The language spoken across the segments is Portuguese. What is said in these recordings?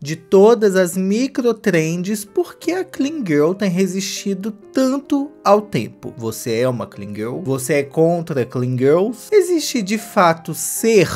de todas as microtrends, porque a Clean Girl tem resistido tanto ao tempo. Você é uma Clean Girl? Você é contra Clean Girls? Existe de fato ser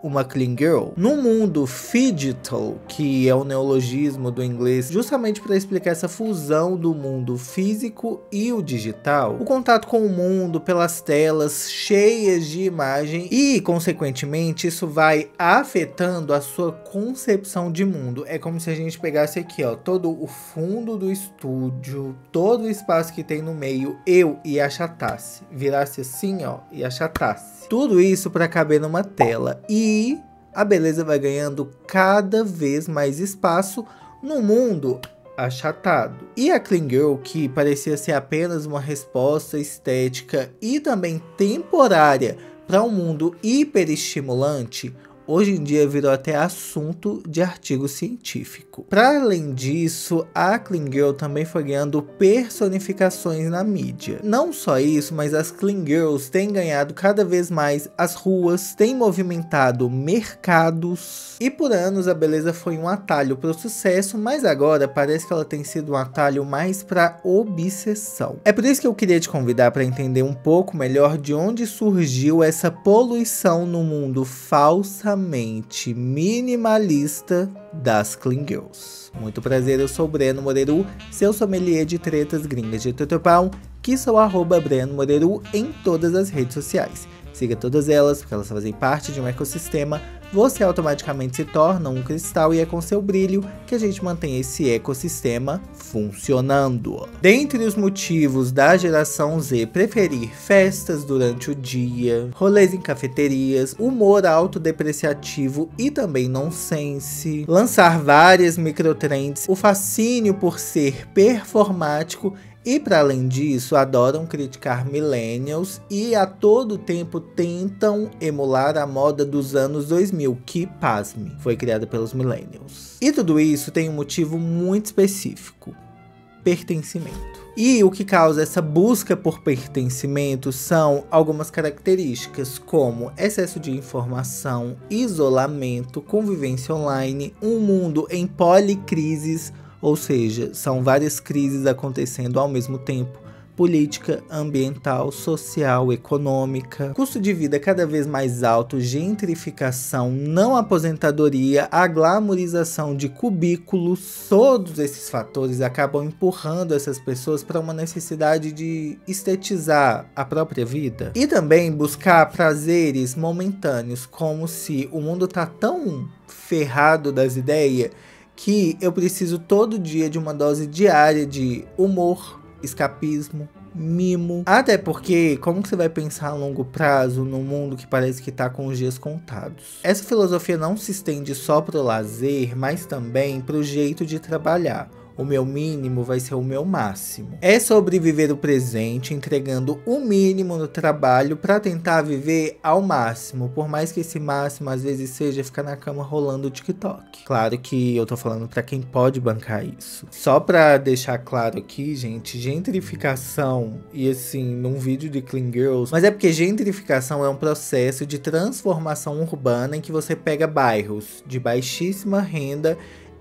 uma Clean Girl? No mundo digital, que é o neologismo do inglês, justamente para explicar essa fusão do mundo físico e o digital, o contato com o mundo pelas telas cheias de imagem e, consequentemente, isso vai afetando a sua concepção de mundo. É como se a gente pegasse aqui, ó, todo o fundo do estúdio, todo o espaço que tem no meio, e achatasse. Virasse assim, ó, e achatasse. Tudo isso para caber numa tela. E a beleza vai ganhando cada vez mais espaço no mundo achatado. E a Clean Girl, que parecia ser apenas uma resposta estética e também temporária para um mundo hiperestimulante, hoje em dia virou até assunto de artigo científico. Para além disso, a Clean Girl também foi ganhando personificações na mídia. Não só isso, mas as Clean Girls têm ganhado cada vez mais as ruas, têm movimentado mercados, e por anos a beleza foi um atalho para o sucesso, mas agora parece que ela tem sido um atalho mais para obsessão. É por isso que eu queria te convidar para entender um pouco melhor de onde surgiu essa poluição no mundo falsa minimalista das Clean Girls. Muito prazer, eu sou o Breno Moreru, seu sommelier de tretas gringas de Tutupão, que sou @BrenoMoreru em todas as redes sociais. Siga todas elas, porque elas fazem parte de um ecossistema. Você automaticamente se torna um cristal e é com seu brilho que a gente mantém esse ecossistema funcionando. Dentre os motivos da geração Z preferir festas durante o dia, rolês em cafeterias, humor autodepreciativo e também nonsense, lançar várias microtrends, o fascínio por ser performático e, para além disso, adoram criticar millennials e a todo tempo tentam emular a moda dos anos 2000, que, pasme, foi criada pelos millennials. E tudo isso tem um motivo muito específico: pertencimento. E o que causa essa busca por pertencimento são algumas características, como excesso de informação, isolamento, convivência online, um mundo em policrises. Ou seja, são várias crises acontecendo ao mesmo tempo: política, ambiental, social, econômica, custo de vida cada vez mais alto, gentrificação, não aposentadoria, a glamorização de cubículos. Todos esses fatores acabam empurrando essas pessoas para uma necessidade de estetizar a própria vida e também buscar prazeres momentâneos, como se o mundo tá tão ferrado das ideias que eu preciso todo dia de uma dose diária de humor, escapismo, mimo. Até porque, como que você vai pensar a longo prazo num mundo que parece que tá com os dias contados? Essa filosofia não se estende só pro lazer, mas também pro jeito de trabalhar. O meu mínimo vai ser o meu máximo. É sobre viver o presente, entregando o mínimo no trabalho para tentar viver ao máximo, por mais que esse máximo às vezes seja ficar na cama rolando o TikTok. Claro que eu tô falando para quem pode bancar isso. Só para deixar claro aqui, gente, gentrificação, e assim, num vídeo de Clean Girls, mas é porque gentrificação é um processo de transformação urbana em que você pega bairros de baixíssima renda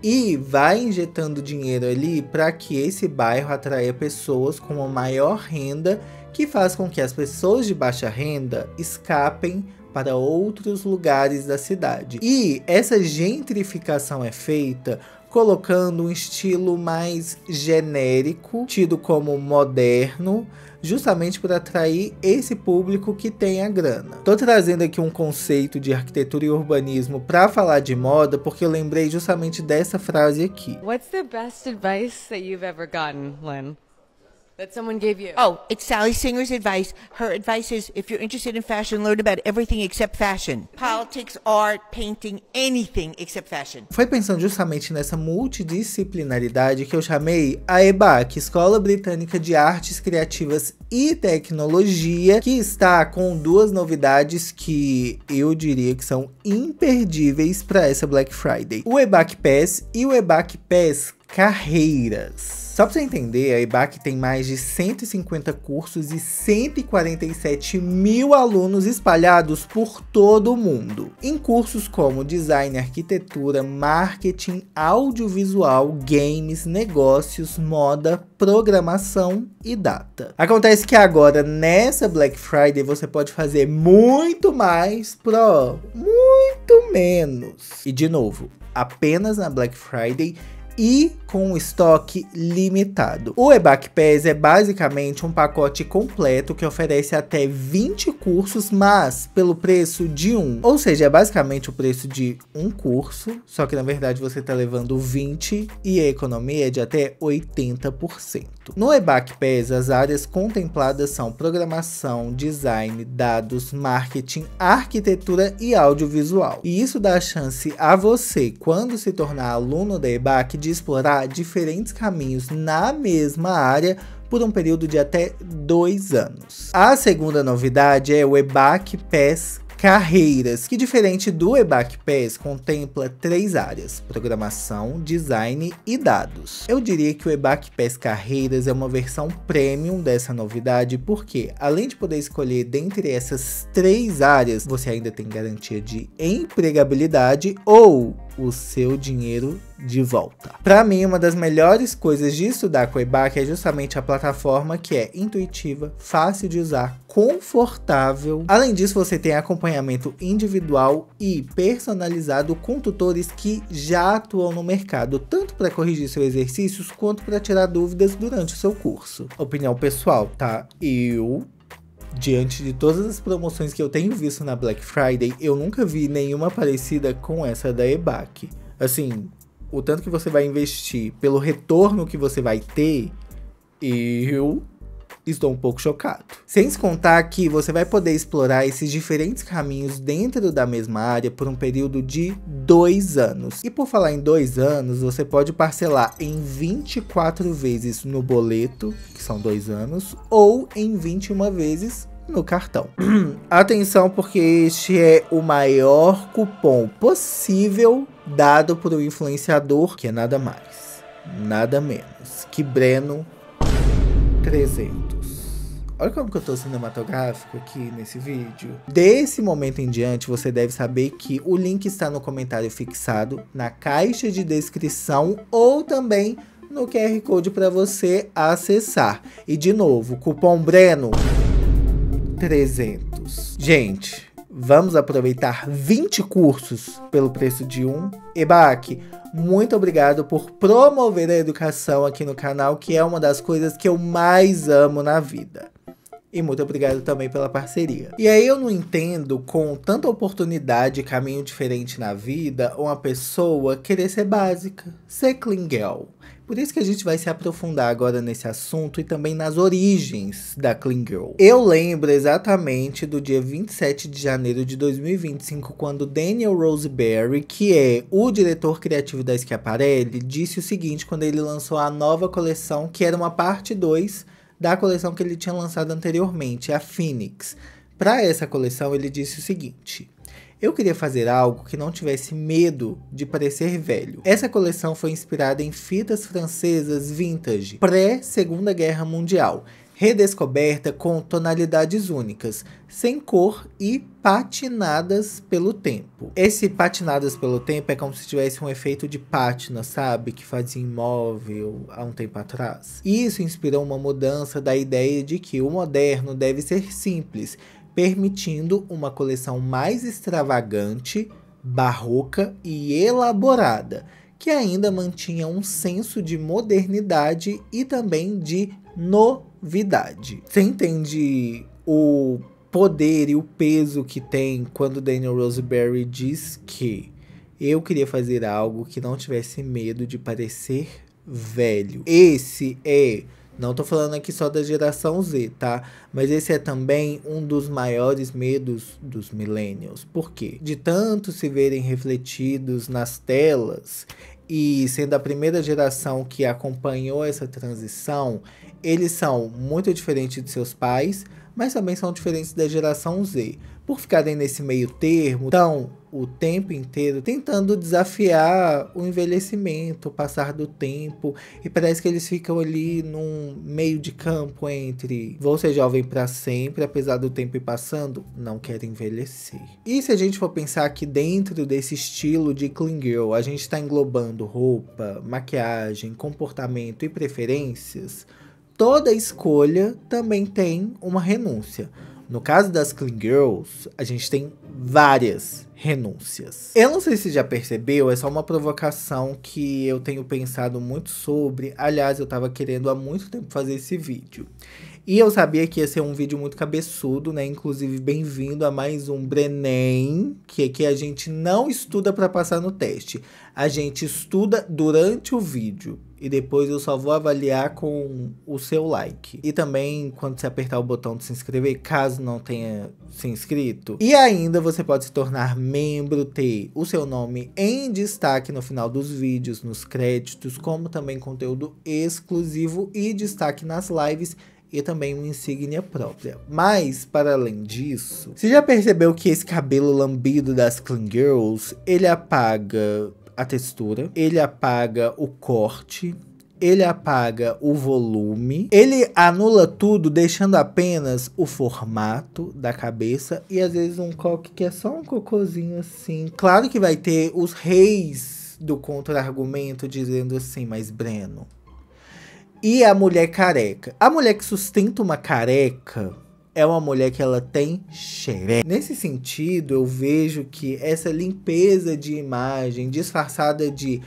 e vai injetando dinheiro ali para que esse bairro atraia pessoas com uma maior renda, que faz com que as pessoas de baixa renda escapem para outros lugares da cidade. E essa gentrificação é feita colocando um estilo mais genérico, tido como moderno, justamente para atrair esse público que tem a grana. Tô trazendo aqui um conceito de arquitetura e urbanismo para falar de moda, porque eu lembrei justamente dessa frase aqui. What's the best advice that you've ever gotten, Lynn? That someone gave you? Oh, it's Sally Singer's advice. Her advice is, if you're interested in fashion, learn about everything except fashion. Politics, art, painting, anything except fashion. Foi pensando justamente nessa multidisciplinaridade que eu chamei a EBAC, Escola Britânica de Artes Criativas e Tecnologia, que está com duas novidades que eu diria que são imperdíveis para essa Black Friday: o EBAC Pass e o EBAC Pass carreiras. Só pra você entender, a EBAC tem mais de 150 cursos e 147 mil alunos espalhados por todo o mundo, em cursos como design, arquitetura, marketing, audiovisual, games, negócios, moda, programação e data. Acontece que agora, nessa Black Friday, você pode fazer muito mais por muito menos. E de novo, apenas na Black Friday e com um estoque limitado. O EBAC Pass é basicamente um pacote completo que oferece até 20 cursos, mas pelo preço de um. Ou seja, é basicamente o preço de um curso, só que na verdade você está levando 20 e a economia é de até 80%. No EBAC Pass, as áreas contempladas são programação, design, dados, marketing, arquitetura e audiovisual. E isso dá a chance a você, quando se tornar aluno da EBAC, de explorar diferentes caminhos na mesma área por um período de até 2 anos. A segunda novidade é o EBAC Pass Carreiras, que diferente do EBAC Pass, contempla 3 áreas: programação, design e dados. Eu diria que o EBAC Pass Carreiras é uma versão premium dessa novidade, porque além de poder escolher dentre essas 3 áreas, você ainda tem garantia de empregabilidade ou o seu dinheiro de volta. Para mim, uma das melhores coisas de estudar com o EBAC é justamente a plataforma, que é intuitiva, fácil de usar, confortável. Além disso, você tem acompanhamento individual e personalizado com tutores que já atuam no mercado, tanto para corrigir seus exercícios quanto para tirar dúvidas durante o seu curso. Opinião pessoal, tá? Diante de todas as promoções que eu tenho visto na Black Friday, eu nunca vi nenhuma parecida com essa da EBAC. Assim, o tanto que você vai investir pelo retorno que você vai ter, eu estou um pouco chocado. Sem se contar que você vai poder explorar esses diferentes caminhos dentro da mesma área por um período de 2 anos. E por falar em 2 anos, você pode parcelar em 24 vezes no boleto, que são 2 anos, ou em 21 vezes no cartão. Atenção, porque este é o maior cupom possível dado por um influenciador, que é nada mais, nada menos que Breno 300. Olha como que eu tô cinematográfico aqui nesse vídeo. Desse momento em diante, você deve saber que o link está no comentário fixado, na caixa de descrição ou também no QR Code para você acessar. E de novo, cupom Breno 300. Gente, vamos aproveitar 20 cursos pelo preço de um. EBAC, muito obrigado por promover a educação aqui no canal, que é uma das coisas que eu mais amo na vida. E muito obrigado também pela parceria. E aí eu não entendo, com tanta oportunidade e caminho diferente na vida, uma pessoa querer ser básica, ser clean girl. Por isso que a gente vai se aprofundar agora nesse assunto e também nas origens da Clean Girl. Eu lembro exatamente do dia 27 de janeiro de 2025, quando Daniel Roseberry, que é o diretor criativo da Schiaparelli, disse o seguinte quando ele lançou a nova coleção, que era uma parte 2 da coleção que ele tinha lançado anteriormente, a Phoenix. Para essa coleção, ele disse o seguinte: eu queria fazer algo que não tivesse medo de parecer velho. Essa coleção foi inspirada em fitas francesas vintage, pré-Segunda Guerra Mundial, redescoberta com tonalidades únicas, sem cor e patinadas pelo tempo. Esse patinadas pelo tempo é como se tivesse um efeito de pátina, sabe? Que fazia imóvel há um tempo atrás. E isso inspirou uma mudança da ideia de que o moderno deve ser simples, permitindo uma coleção mais extravagante, barroca e elaborada, que ainda mantinha um senso de modernidade e também de novidade. Você entende o poder e o peso que tem quando Daniel Roseberry diz que eu queria fazer algo que não tivesse medo de parecer velho? Esse é... Não tô falando aqui só da geração Z, tá? Mas esse é também um dos maiores medos dos millennials. Por quê? De tanto se verem refletidos nas telas e sendo a primeira geração que acompanhou essa transição, eles são muito diferentes de seus pais, mas também são diferentes da geração Z. por ficarem nesse meio termo, estão o tempo inteiro tentando desafiar o envelhecimento, o passar do tempo, e parece que eles ficam ali num meio de campo entre vou ser jovem para sempre, apesar do tempo ir passando, não quero envelhecer. E se a gente for pensar que dentro desse estilo de clean girl, a gente está englobando roupa, maquiagem, comportamento e preferências, toda escolha também tem uma renúncia. No caso das clean girls, a gente tem várias renúncias. Eu não sei se já percebeu, é só uma provocação que eu tenho pensado muito sobre. Aliás, eu tava querendo há muito tempo fazer esse vídeo. E eu sabia que ia ser um vídeo muito cabeçudo, né? Inclusive, bem-vindo a mais um Brenem, que aqui a gente não estuda para passar no teste. A gente estuda durante o vídeo. E depois eu só vou avaliar com o seu like. E também quando você apertar o botão de se inscrever, caso não tenha se inscrito. E ainda você pode se tornar membro, ter o seu nome em destaque no final dos vídeos, nos créditos, como também conteúdo exclusivo e destaque nas lives. E também uma insígnia própria. Mas, para além disso, você já percebeu que esse cabelo lambido das clean girls, ele apaga a textura, ele apaga o corte, ele apaga o volume, ele anula tudo, deixando apenas o formato da cabeça e às vezes um coque que é só um cocôzinho assim. Claro que vai ter os reis do contra-argumento dizendo assim, mas Breno... E a mulher careca. A mulher que sustenta uma careca é uma mulher que ela tem xereca. Nesse sentido, eu vejo que essa limpeza de imagem disfarçada de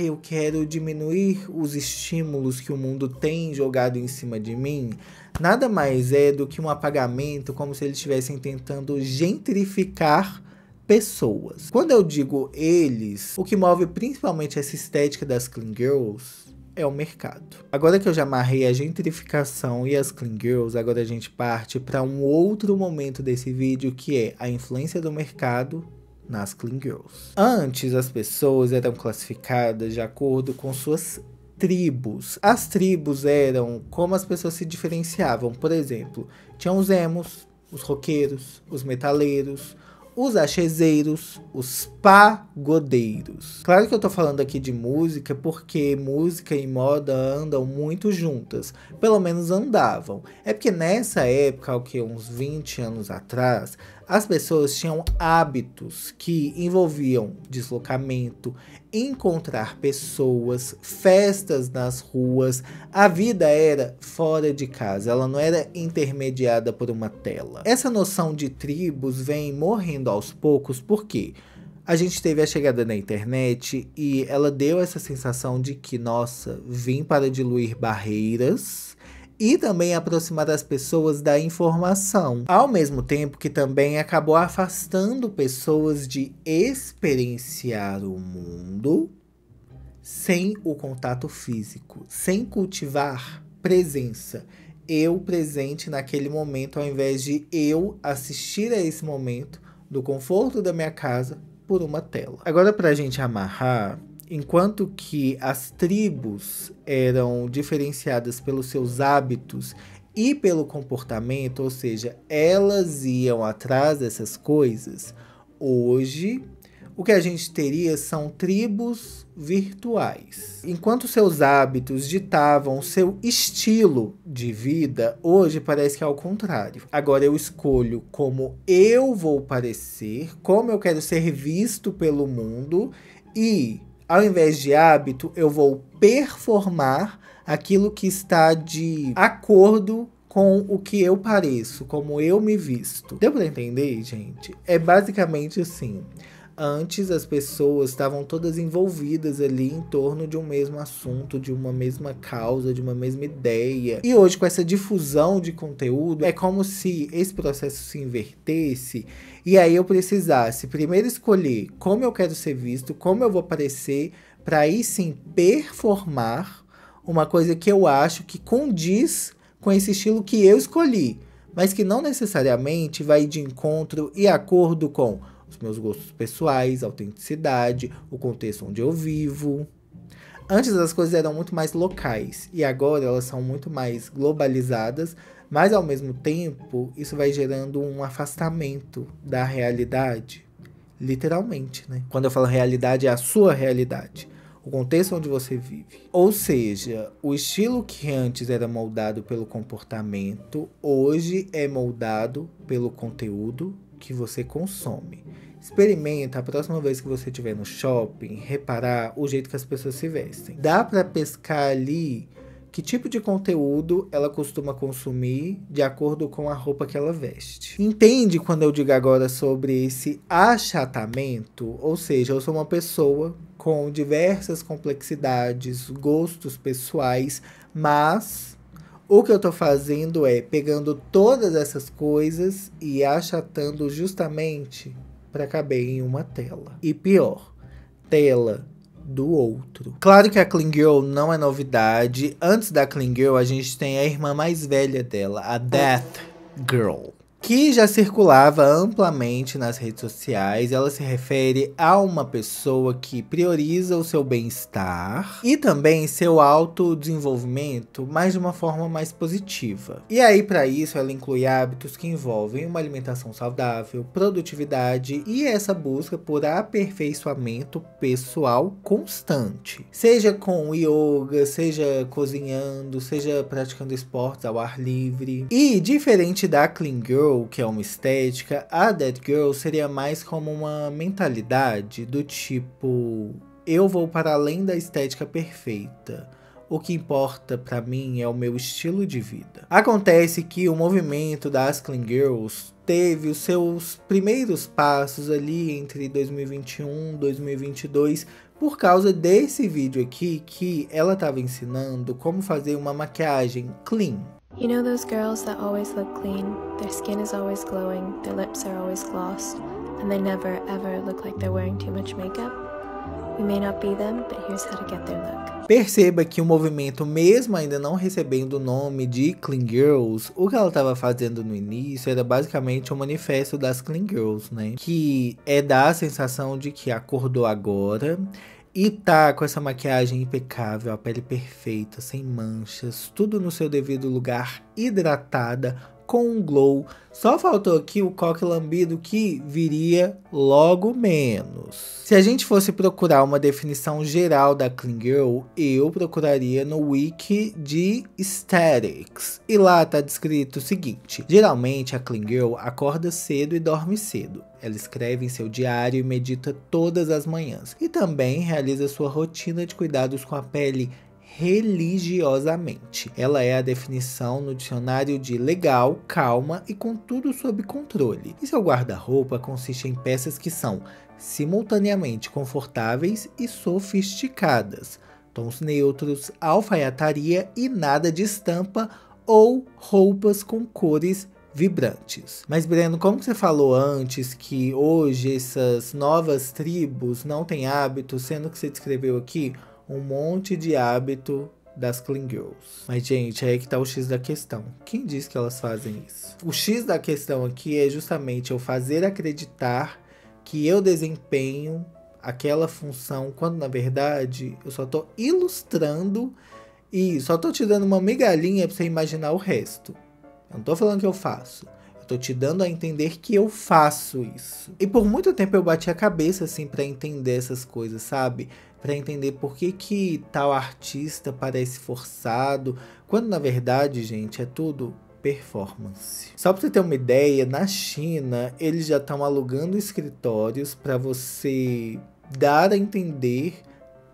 eu quero diminuir os estímulos que o mundo tem jogado em cima de mim, nada mais é do que um apagamento, como se eles estivessem tentando gentrificar pessoas. Quando eu digo eles, o que move principalmente essa estética das clean girls é o mercado. Agora que eu já amarrei a gentrificação e as clean girls, agora a gente parte para um outro momento desse vídeo, que é a influência do mercado nas clean girls. Antes, as pessoas eram classificadas de acordo com suas tribos. As tribos eram como as pessoas se diferenciavam. Por exemplo, tinham os emos, os roqueiros, os metaleiros, os axezeiros, os pagodeiros. Claro que eu tô falando aqui de música porque música e moda andam muito juntas. Pelo menos andavam. É porque nessa época, uns 20 anos atrás, as pessoas tinham hábitos que envolviam deslocamento, encontrar pessoas, festas nas ruas. A vida era fora de casa, ela não era intermediada por uma tela. Essa noção de tribos vem morrendo aos poucos porque a gente teve a chegada da internet e ela deu essa sensação de que, nossa, vim para diluir barreiras e também aproximar as pessoas da informação. Ao mesmo tempo que também acabou afastando pessoas de experienciar o mundo sem o contato físico, sem cultivar presença. Eu presente naquele momento, ao invés de eu assistir a esse momento do conforto da minha casa por uma tela. Agora, pra gente amarrar, enquanto que as tribos eram diferenciadas pelos seus hábitos e pelo comportamento, ou seja, elas iam atrás dessas coisas, hoje o que a gente teria são tribos virtuais. Enquanto seus hábitos ditavam seu estilo de vida, hoje parece que é ao contrário. Agora eu escolho como eu vou parecer, como eu quero ser visto pelo mundo e, ao invés de hábito, eu vou performar aquilo que está de acordo com o que eu pareço, como eu me visto. Deu pra entender, gente? É basicamente assim. Antes as pessoas estavam todas envolvidas ali em torno de um mesmo assunto, de uma mesma causa, de uma mesma ideia. E hoje, com essa difusão de conteúdo, é como se esse processo se invertesse e aí eu precisasse primeiro escolher como eu quero ser visto, como eu vou aparecer, para aí sim performar uma coisa que eu acho que condiz com esse estilo que eu escolhi, mas que não necessariamente vai de encontro e acordo com os meus gostos pessoais, autenticidade, o contexto onde eu vivo. Antes as coisas eram muito mais locais e agora elas são muito mais globalizadas, Mas ao mesmo tempo, isso vai gerando um afastamento da realidade, literalmente, né? Quando eu falo realidade, é a sua realidade, o contexto onde você vive. Ou seja, o estilo que antes era moldado pelo comportamento, hoje é moldado pelo conteúdo que você consome. Experimenta a próxima vez que você estiver no shopping, reparar o jeito que as pessoas se vestem. Dá para pescar ali que tipo de conteúdo ela costuma consumir de acordo com a roupa que ela veste. Entende quando eu digo agora sobre esse achatamento? Ou seja, eu sou uma pessoa com diversas complexidades, gostos pessoais, mas o que eu tô fazendo é pegando todas essas coisas e achatando justamente para caber em uma tela. E pior, tela do outro. Claro que a Clean Girl não é novidade. Antes da Clean Girl, a gente tem a irmã mais velha dela, a Death Girl, que já circulava amplamente nas redes sociais. Ela se refere a uma pessoa que prioriza o seu bem-estar e também seu autodesenvolvimento, mas de uma forma mais positiva. E aí, para isso, ela inclui hábitos que envolvem uma alimentação saudável, produtividade e essa busca por aperfeiçoamento pessoal constante. Seja com yoga, seja cozinhando, seja praticando esportes ao ar livre. E diferente da Clean Girl, que é uma estética, a Dead Girl seria mais como uma mentalidade do tipo: eu vou para além da estética perfeita. O que importa para mim é o meu estilo de vida. Acontece que o movimento das Clean Girls teve os seus primeiros passos ali entre 2021 e 2022 por causa desse vídeo aqui que ela estava ensinando como fazer uma maquiagem clean. You know those girls that always look clean, their skin is always glowing, their lips are always glossed, and they never ever look like they're wearing too much makeup? We may not be them, but here's how to get their look. Perceba que o movimento, mesmo ainda não recebendo o nome de Clean Girls, o que ela estava fazendo no início era basicamente um manifesto das Clean Girls, né? Que é dar a sensação de que acordou agora e tá com essa maquiagem impecável, a pele perfeita, sem manchas, tudo no seu devido lugar, hidratada, com um glow. Só faltou aqui o coque lambido que viria logo menos. Se a gente fosse procurar uma definição geral da Clean Girl, eu procuraria no wiki de Aesthetics. E lá tá descrito o seguinte: geralmente a Clean Girl acorda cedo e dorme cedo. Ela escreve em seu diário e medita todas as manhãs. E também realiza sua rotina de cuidados com a pele religiosamente. Ela é a definição no dicionário de legal, calma e com tudo sob controle. E seu guarda-roupa consiste em peças que são simultaneamente confortáveis e sofisticadas, tons neutros, alfaiataria e nada de estampa ou roupas com cores vibrantes. Mas Breno, como você falou antes que hoje essas novas tribos não têm hábitos, sendo que você descreveu aqui um monte de hábito das Clean Girls. Mas, gente, é aí que tá o X da questão. Quem diz que elas fazem isso? O X da questão aqui é justamente eu fazer acreditar que eu desempenho aquela função, quando na verdade eu só tô ilustrando e só tô te dando uma migalhinha pra você imaginar o resto. Eu não tô falando que eu faço. Eu tô te dando a entender que eu faço isso. E por muito tempo eu bati a cabeça, assim, pra entender essas coisas, sabe? Pra entender por que tal artista parece forçado, quando na verdade, gente, é tudo performance. Só pra você ter uma ideia, na China, eles já estão alugando escritórios pra você dar a entender,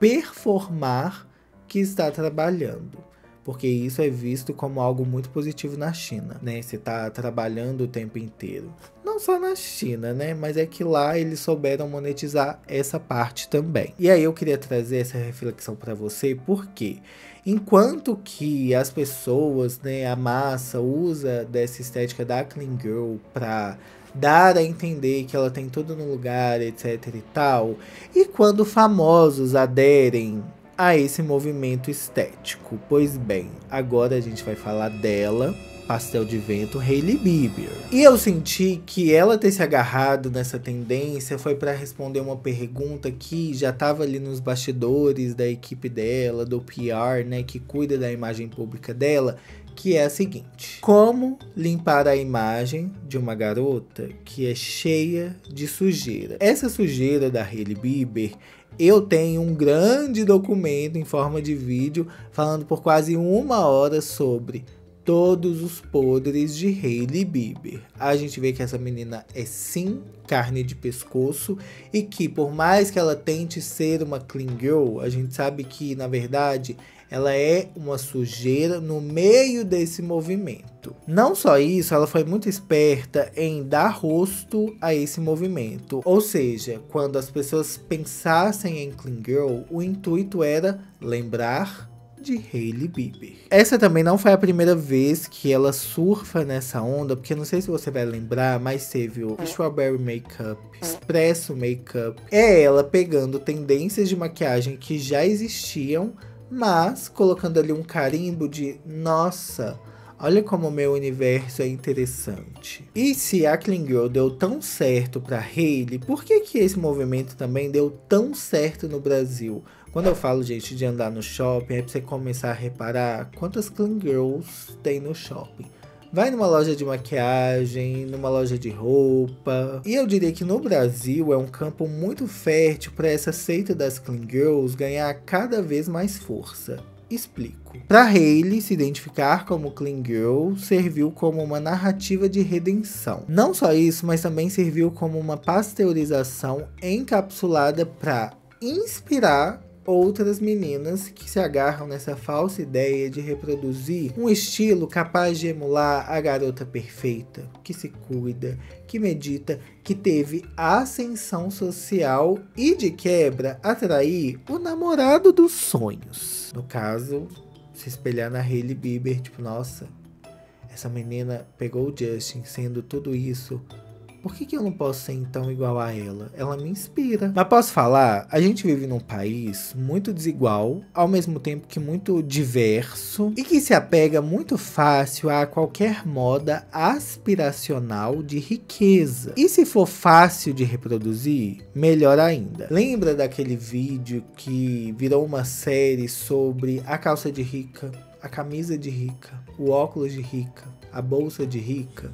performar que está trabalhando. Porque isso é visto como algo muito positivo na China, né? Você tá trabalhando o tempo inteiro. Não só na China, né? Mas é que lá eles souberam monetizar essa parte também. E aí eu queria trazer essa reflexão para você, porque enquanto que as pessoas, né, a massa usa dessa estética da Clean Girl pra dar a entender que ela tem tudo no lugar, etc e tal, e quando famosos aderem a esse movimento estético. Pois bem, agora a gente vai falar dela, pastel de vento, Hailey Bieber. E eu senti que ela ter se agarrado nessa tendência foi para responder uma pergunta que já estava ali nos bastidores da equipe dela, do PR, né, que cuida da imagem pública dela, que é a seguinte: como limpar a imagem de uma garota que é cheia de sujeira. Essa sujeira da Hailey Bieber, eu tenho um grande documento em forma de vídeo falando por quase 1 hora sobre todos os podres de Hailey Bieber. A gente vê que essa menina é sim carne de pescoço e que por mais que ela tente ser uma clean girl, a gente sabe que na verdade ela é uma sujeira no meio desse movimento. Não só isso, ela foi muito esperta em dar rosto a esse movimento. Ou seja, quando as pessoas pensassem em clean girl, o intuito era lembrar de Hailey Bieber. Essa também não foi a primeira vez que ela surfa nessa onda, porque não sei se você vai lembrar, mas teve o Strawberry Makeup, Espresso Makeup. É ela pegando tendências de maquiagem que já existiam, mas colocando ali um carimbo de nossa, olha como o meu universo é interessante. E se a Clean Girl deu tão certo pra Hailey, por que esse movimento também deu tão certo no Brasil? Quando eu falo, gente, de andar no shopping, é pra você começar a reparar quantas Clean Girls tem no shopping. Vai numa loja de maquiagem, numa loja de roupa. E eu diria que no Brasil é um campo muito fértil para essa seita das Clean Girls ganhar cada vez mais força. Explico. Para Hailey se identificar como Clean Girl serviu como uma narrativa de redenção. Não só isso, mas também serviu como uma pasteurização encapsulada para inspirar outras meninas que se agarram nessa falsa ideia de reproduzir um estilo capaz de emular a garota perfeita, que se cuida, que medita, que teve ascensão social e de quebra atrair o namorado dos sonhos. No caso, se espelhar na Hailey Bieber, tipo, nossa, essa menina pegou o Justin sendo tudo isso. Por que eu não posso ser então igual a ela? Ela me inspira. Mas posso falar, a gente vive num país muito desigual, ao mesmo tempo que muito diverso, e que se apega muito fácil a qualquer moda aspiracional de riqueza. E se for fácil de reproduzir, melhor ainda. Lembra daquele vídeo que virou uma série sobre a calça de rica, a camisa de rica, o óculos de rica, a bolsa de rica?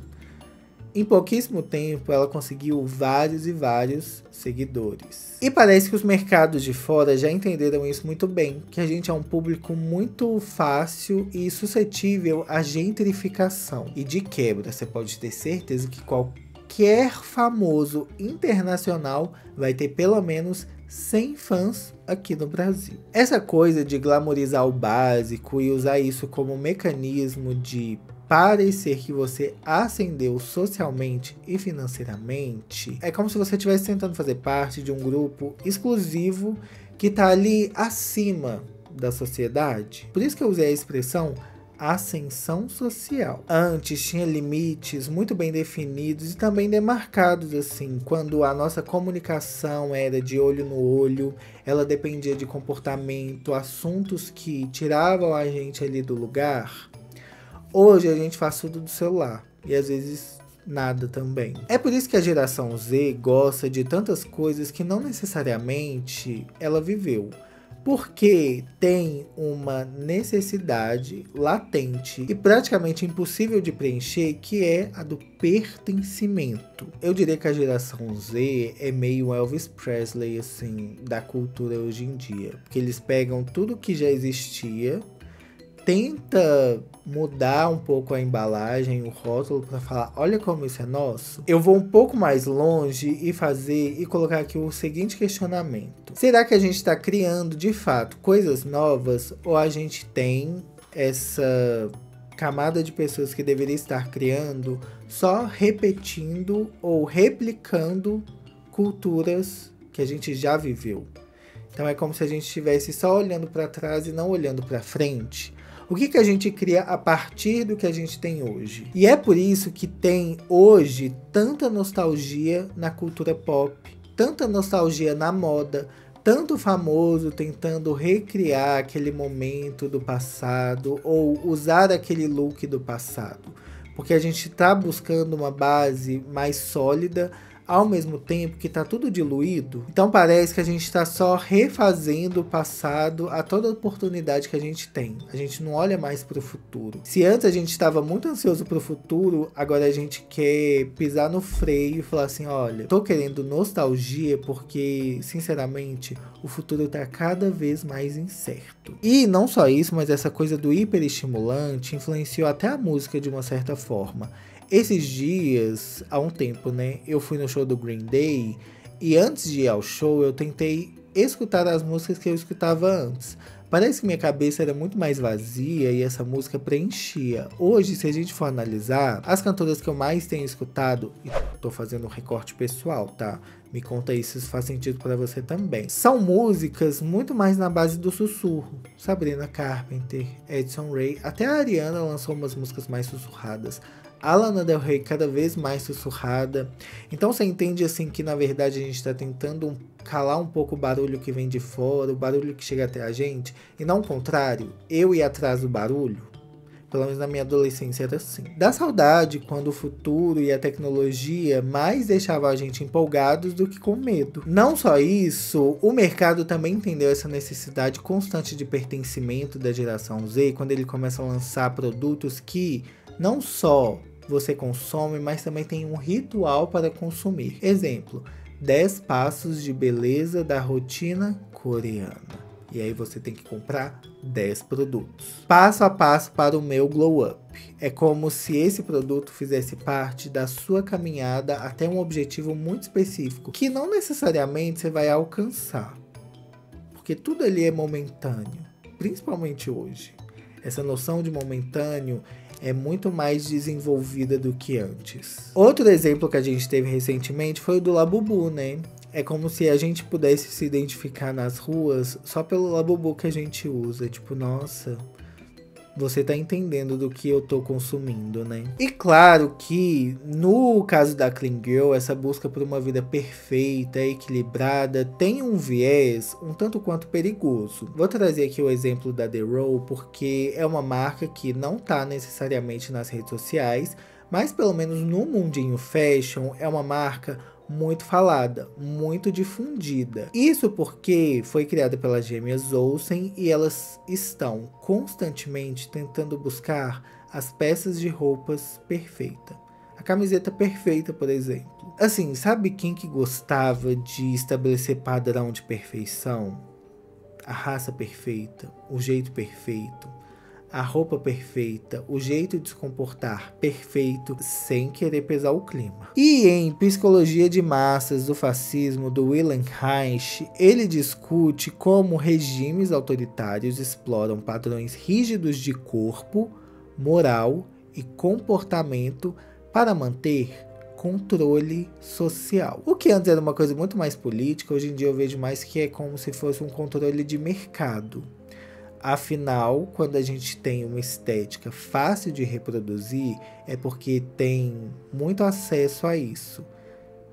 Em pouquíssimo tempo, ela conseguiu vários e vários seguidores. E parece que os mercados de fora já entenderam isso muito bem, que a gente é um público muito fácil e suscetível à gentrificação. E de quebra, você pode ter certeza que qualquer famoso internacional vai ter pelo menos 100 fãs aqui no Brasil. Essa coisa de glamorizar o básico e usar isso como mecanismo de parecer que você ascendeu socialmente e financeiramente, é como se você estivesse tentando fazer parte de um grupo exclusivo que está ali acima da sociedade. Por isso que eu usei a expressão ascensão social. Antes tinha limites muito bem definidos e também demarcados, assim, quando a nossa comunicação era de olho no olho, ela dependia de comportamento, assuntos que tiravam a gente ali do lugar. Hoje a gente faz tudo do celular e às vezes nada também. É por isso que a geração Z gosta de tantas coisas que não necessariamente ela viveu. Porque tem uma necessidade latente e praticamente impossível de preencher, que é a do pertencimento. Eu diria que a geração Z é meio Elvis Presley, assim, da cultura hoje em dia. Porque eles pegam tudo que já existia, tenta mudar um pouco a embalagem, o rótulo, para falar, olha como isso é nosso. Eu vou um pouco mais longe e colocar aqui o seguinte questionamento: será que a gente está criando de fato coisas novas, ou a gente tem essa camada de pessoas que deveria estar criando só repetindo ou replicando culturas que a gente já viveu? Então é como se a gente estivesse só olhando para trás e não olhando para frente. O que a gente cria a partir do que a gente tem hoje? E é por isso que tem hoje tanta nostalgia na cultura pop, tanta nostalgia na moda, tanto famoso tentando recriar aquele momento do passado ou usar aquele look do passado. Porque a gente está buscando uma base mais sólida ao mesmo tempo que tá tudo diluído. Então parece que a gente tá só refazendo o passado a toda oportunidade que a gente tem. A gente não olha mais pro futuro. Se antes a gente estava muito ansioso pro futuro, agora a gente quer pisar no freio e falar assim, olha, tô querendo nostalgia porque, sinceramente, o futuro tá cada vez mais incerto. E não só isso, mas essa coisa do hiperestimulante influenciou até a música de uma certa forma. Esses dias, há um tempo, né, eu fui no show do Green Day e antes de ir ao show eu tentei escutar as músicas que eu escutava antes. Parece que minha cabeça era muito mais vazia e essa música preenchia. Hoje, se a gente for analisar, as cantoras que eu mais tenho escutado, e tô fazendo um recorte pessoal, tá? Me conta aí se isso faz sentido pra você também. São músicas muito mais na base do sussurro. Sabrina Carpenter, Edson Ray, até a Ariana lançou umas músicas mais sussurradas. A Lana Del Rey cada vez mais sussurrada. Então você entende assim que na verdade a gente está tentando calar um pouco o barulho que vem de fora, o barulho que chega até a gente, e não o contrário, eu ir atrás do barulho. Pelo menos na minha adolescência era assim. Dá saudade quando o futuro e a tecnologia mais deixavam a gente empolgados do que com medo. Não só isso, o mercado também entendeu essa necessidade constante de pertencimento da geração Z quando ele começa a lançar produtos que não só você consome, mas também tem um ritual para consumir. Exemplo, 10 passos de beleza da rotina coreana. E aí você tem que comprar 10 produtos. Passo a passo para o meu glow up. É como se esse produto fizesse parte da sua caminhada até um objetivo muito específico, que não necessariamente você vai alcançar. Porque tudo ali é momentâneo, principalmente hoje. Essa noção de momentâneo é muito mais desenvolvida do que antes. Outro exemplo que a gente teve recentemente foi o do Labubu, né? É como se a gente pudesse se identificar nas ruas só pelo Labubu que a gente usa. Tipo, nossa, você tá entendendo do que eu tô consumindo, né? E claro que, no caso da Clean Girl, essa busca por uma vida perfeita, equilibrada, tem um viés um tanto quanto perigoso. Vou trazer aqui o exemplo da The Row, porque é uma marca que não tá necessariamente nas redes sociais, mas pelo menos no mundinho fashion, é uma marca muito falada, muito difundida. Isso porque foi criada pelas gêmeas Olsen e elas estão constantemente tentando buscar as peças de roupas perfeitas. A camiseta perfeita, por exemplo. Assim, sabe quem que gostava de estabelecer padrão de perfeição? A raça perfeita, o jeito perfeito, a roupa perfeita, o jeito de se comportar perfeito, sem querer pesar o clima. E em Psicologia de Massas do Fascismo, do Wilhelm Reich, ele discute como regimes autoritários exploram padrões rígidos de corpo, moral e comportamento para manter controle social. O que antes era uma coisa muito mais política, hoje em dia eu vejo mais que é como se fosse um controle de mercado. Afinal, quando a gente tem uma estética fácil de reproduzir, é porque tem muito acesso a isso.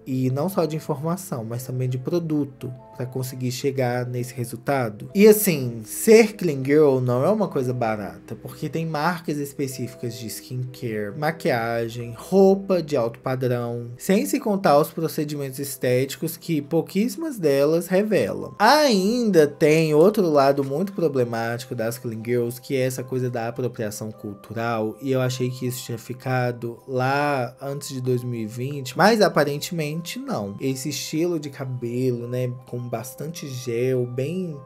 E não só de informação, mas também de produto, para conseguir chegar nesse resultado. E assim, ser clean girl não é uma coisa barata, porque tem marcas específicas de skincare, maquiagem, roupa de alto padrão, sem se contar os procedimentos estéticos que pouquíssimas delas revelam. Ainda tem outro lado muito problemático das clean girls, que é essa coisa da apropriação cultural, e eu achei que isso tinha ficado lá antes de 2020, mas aparentemente não. Esse estilo de cabelo, né, com bastante gel, bem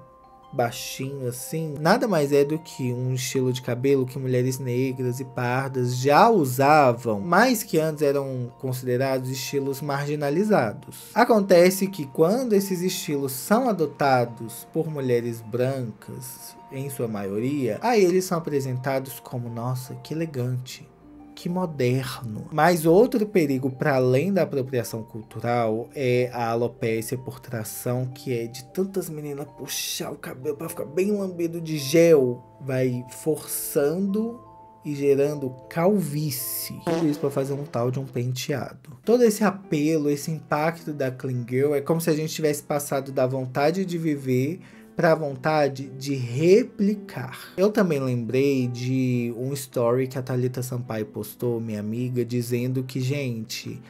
baixinho assim, nada mais é do que um estilo de cabelo que mulheres negras e pardas já usavam, mas que antes eram considerados estilos marginalizados. Acontece que quando esses estilos são adotados por mulheres brancas, em sua maioria, aí eles são apresentados como, nossa, que elegante, que moderno. Mas outro perigo para além da apropriação cultural é a alopécia por tração, que é de tantas meninas puxar o cabelo para ficar bem lambido de gel, vai forçando e gerando calvície. Tudo isso para fazer um tal de um penteado. Todo esse apelo, esse impacto da clean girl é como se a gente tivesse passado da vontade de viver para a vontade de replicar. Eu também lembrei de um story que a Thalita Sampaio postou, minha amiga, dizendo que, gente,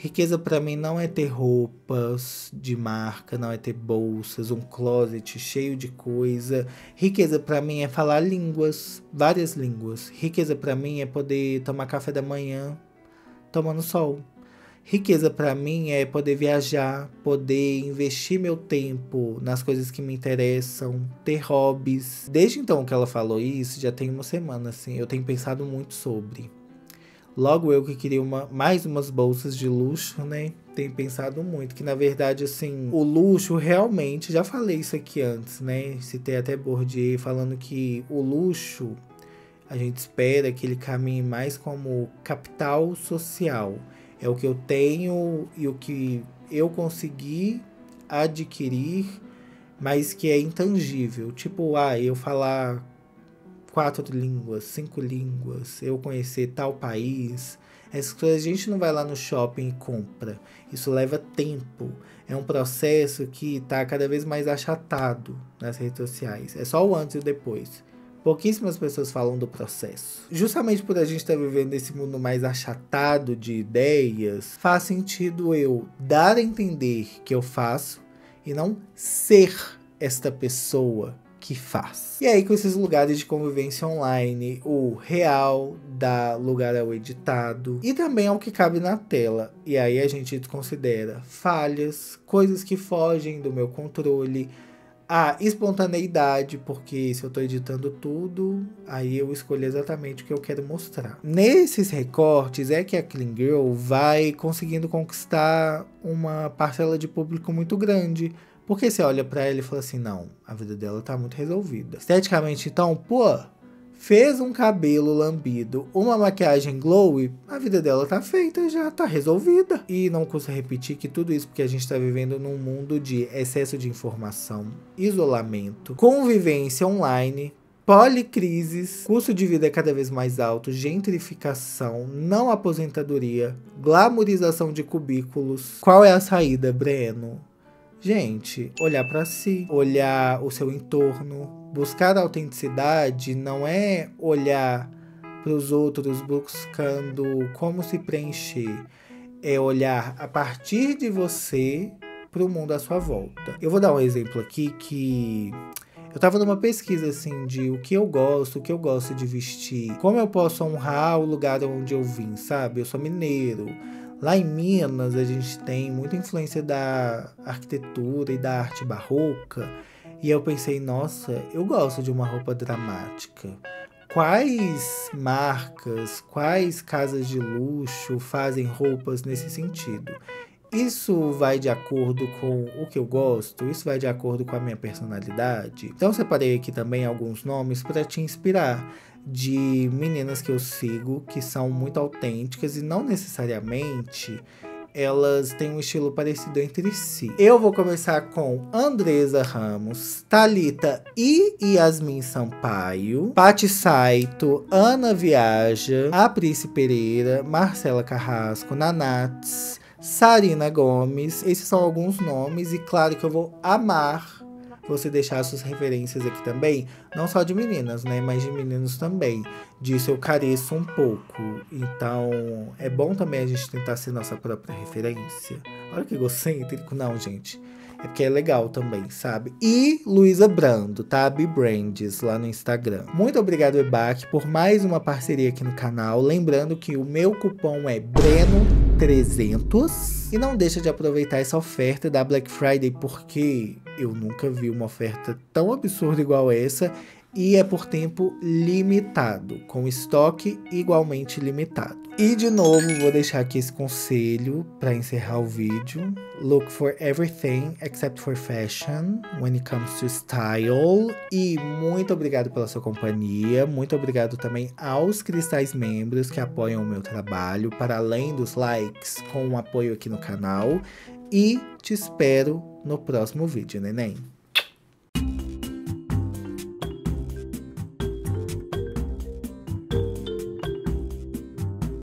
Riqueza pra mim não é ter roupas de marca, não é ter bolsas, um closet cheio de coisa. Riqueza pra mim é falar línguas, várias línguas. Riqueza pra mim é poder tomar café da manhã tomando sol. Riqueza pra mim é poder viajar, poder investir meu tempo nas coisas que me interessam, ter hobbies. Desde então que ela falou isso, já tem uma semana, assim, eu tenho pensado muito sobre. Logo eu que queria mais umas bolsas de luxo, né? Tenho pensado muito, que na verdade, assim, o luxo realmente, já falei isso aqui antes, né? Citei até Bourdieu falando que o luxo, a gente espera que ele caminhe mais como capital social. É o que eu tenho e o que eu consegui adquirir, mas que é intangível. Tipo, eu falar 4 línguas, 5 línguas, eu conhecer tal país. Essas coisas a gente não vai lá no shopping e compra. Isso leva tempo. É um processo que está cada vez mais achatado nas redes sociais. É só o antes e o depois. Pouquíssimas pessoas falam do processo. Justamente por a gente estar vivendo esse mundo mais achatado de ideias, faz sentido eu dar a entender que eu faço e não ser esta pessoa que faz. E aí, com esses lugares de convivência online, o real dá lugar ao editado e também ao que cabe na tela. E aí a gente desconsidera falhas, coisas que fogem do meu controle, a espontaneidade, porque se eu tô editando tudo, aí eu escolho exatamente o que eu quero mostrar. Nesses recortes é que a Clean Girl vai conseguindo conquistar uma parcela de público muito grande. Porque você olha pra ela e fala assim, não, a vida dela tá muito resolvida. Esteticamente, então, fez um cabelo lambido, uma maquiagem glowy, a vida dela tá feita, já tá resolvida. E não custa repetir que tudo isso porque a gente tá vivendo num mundo de excesso de informação, isolamento, convivência online, policrises, custo de vida cada vez mais alto, gentrificação, não aposentadoria, glamorização de cubículos. Qual é a saída, Breno? Gente, olhar pra si, olhar o seu entorno. Buscar a autenticidade não é olhar para os outros buscando como se preencher. É olhar a partir de você para o mundo à sua volta. Eu vou dar um exemplo aqui que eu tava numa pesquisa assim de o que eu gosto de vestir, como eu posso honrar o lugar onde eu vim, sabe? Eu sou mineiro. Lá em Minas, a gente tem muita influência da arquitetura e da arte barroca. E eu pensei, nossa, eu gosto de uma roupa dramática. Quais marcas, quais casas de luxo fazem roupas nesse sentido? Isso vai de acordo com o que eu gosto? Isso vai de acordo com a minha personalidade? Então, separei aqui também alguns nomes para te inspirar, de meninas que eu sigo, que são muito autênticas e não necessariamente elas têm um estilo parecido entre si. Eu vou começar com Andresa Ramos, Thalita e Yasmin Sampaio, Paty Saito, Ana Viaja, Aprício Pereira, Marcela Carrasco, Nanats, Sarina Gomes. Esses são alguns nomes e claro que eu vou amar você deixar suas referências aqui também, não só de meninas, né, mas de meninos também. Disso eu careço um pouco, então é bom também a gente tentar ser nossa própria referência. Olha que egocêntrico, não, gente. É porque é legal também, sabe? E Luísa Brando, tá? Bibrands, lá no Instagram. Muito obrigado, EBAC, por mais uma parceria aqui no canal. Lembrando que o meu cupom é Breno300. E não deixa de aproveitar essa oferta da Black Friday, porque eu nunca vi uma oferta tão absurda igual essa. E é por tempo limitado, com estoque igualmente limitado. E de novo, vou deixar aqui esse conselho para encerrar o vídeo. Look for everything except for fashion when it comes to style. E muito obrigado pela sua companhia. Muito obrigado também aos cristais membros que apoiam o meu trabalho, para além dos likes, com o apoio aqui no canal. E te espero no próximo vídeo, neném.